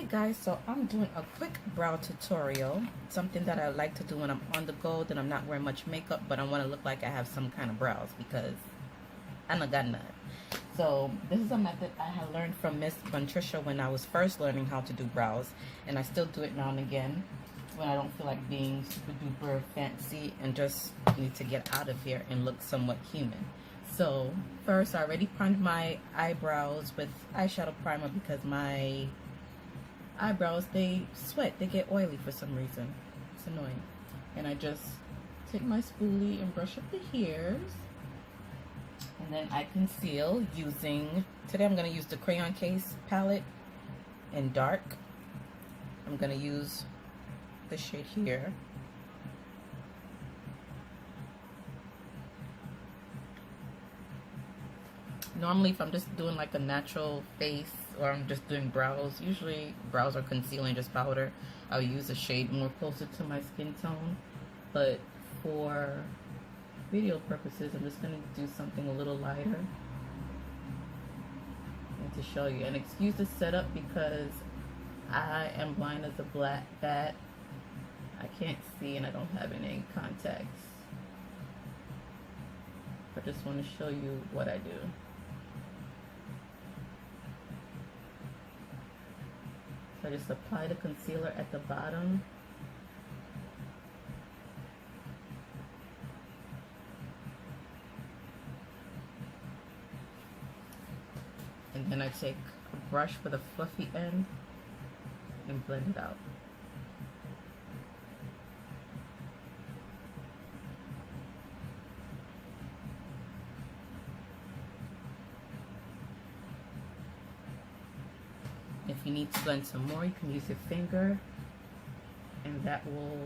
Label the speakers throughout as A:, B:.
A: Hey guys, so I'm doing a quick brow tutorial, something that I like to do when I'm on the go, that I'm not wearing much makeup, but I want to look like I have some kind of brows because I don't got none. So this is a method I had learned from Ms Buntricia when I was first learning how to do brows, and I still do it now and again when I don't feel like being super duper fancy and just need to get out of here and look somewhat human. So first, I already primed my eyebrows with eyeshadow primer because my eyebrows, they sweat, they get oily for some reason. It's annoying. And I just take my spoolie and brush up the hairs, and then I conceal using, today I'm going to use the Crayon Case palette in dark. I'm going to use the shade here. Normally if I'm just doing like a natural face, or I'm just doing brows, usually brows are concealing just powder, I'll use a shade more closer to my skin tone. But for video purposes, I'm just going to do something a little lighter and to show you. And excuse the setup because I am blind as a black bat. I can't see and I don't have any contacts. I just want to show you what I do. So I just apply the concealer at the bottom. And then I take a brush with a fluffy end and blend it out. If you need to blend some more, you can use your finger, and that will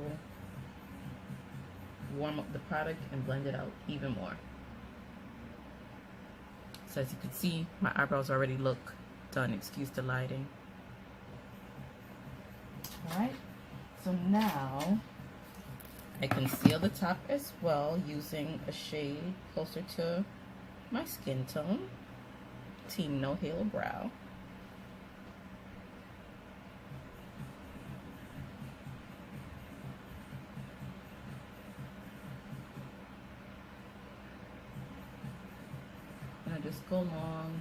A: warm up the product and blend it out even more. So as you can see, my eyebrows already look done. Excuse the lighting. Alright, so now I conceal the top as well using a shade closer to my skin tone, Team No Halo Brow. And I just go along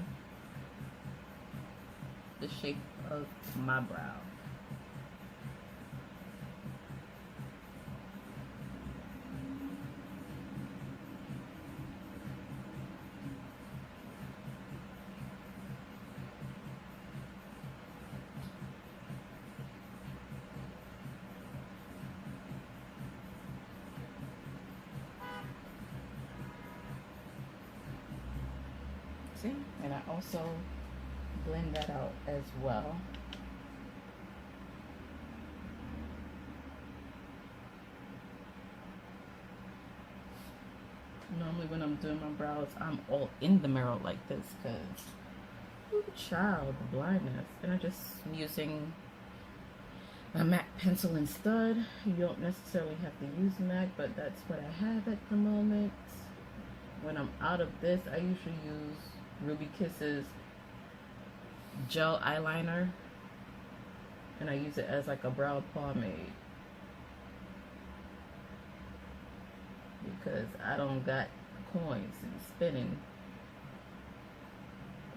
A: the shape of my brow. And I also blend that out as well. Normally when I'm doing my brows, I'm all in the mirror like this because, ooh, child, the blindness. And I'm just using a MAC pencil and stud. You don't necessarily have to use MAC, but that's what I have at the moment. When I'm out of this, I usually use Ruby Kiss's gel eyeliner, and I use it as like a brow pomade because I don't got coins and spending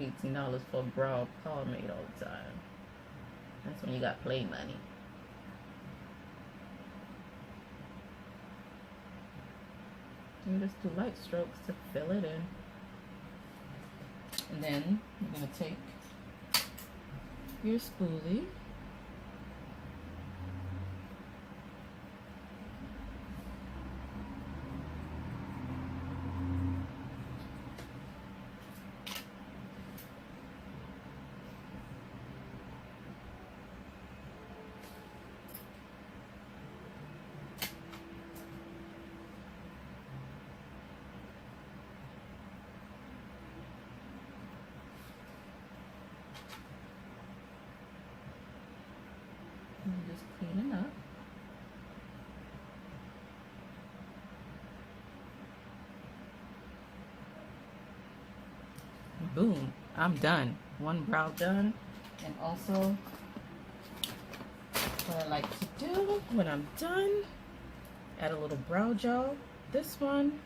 A: $18 for brow pomade all the time. That's when you got play money. You just do light strokes to fill it in. And then you're going to take your spoolie and just clean it up. Boom, I'm done. One brow done. And also what I like to do when I'm done, add a little brow gel. This one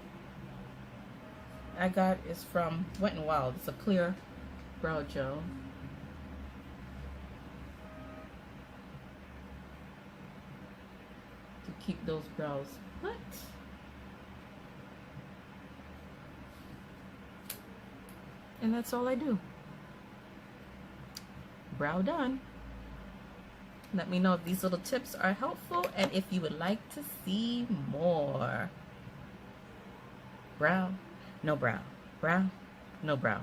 A: I got is from Wet n Wild. It's a clear brow gel. To keep those brows flat. And that's all I do. Brow done. Let me know if these little tips are helpful and if you would like to see more. Brow, no brow. Brow, no brow.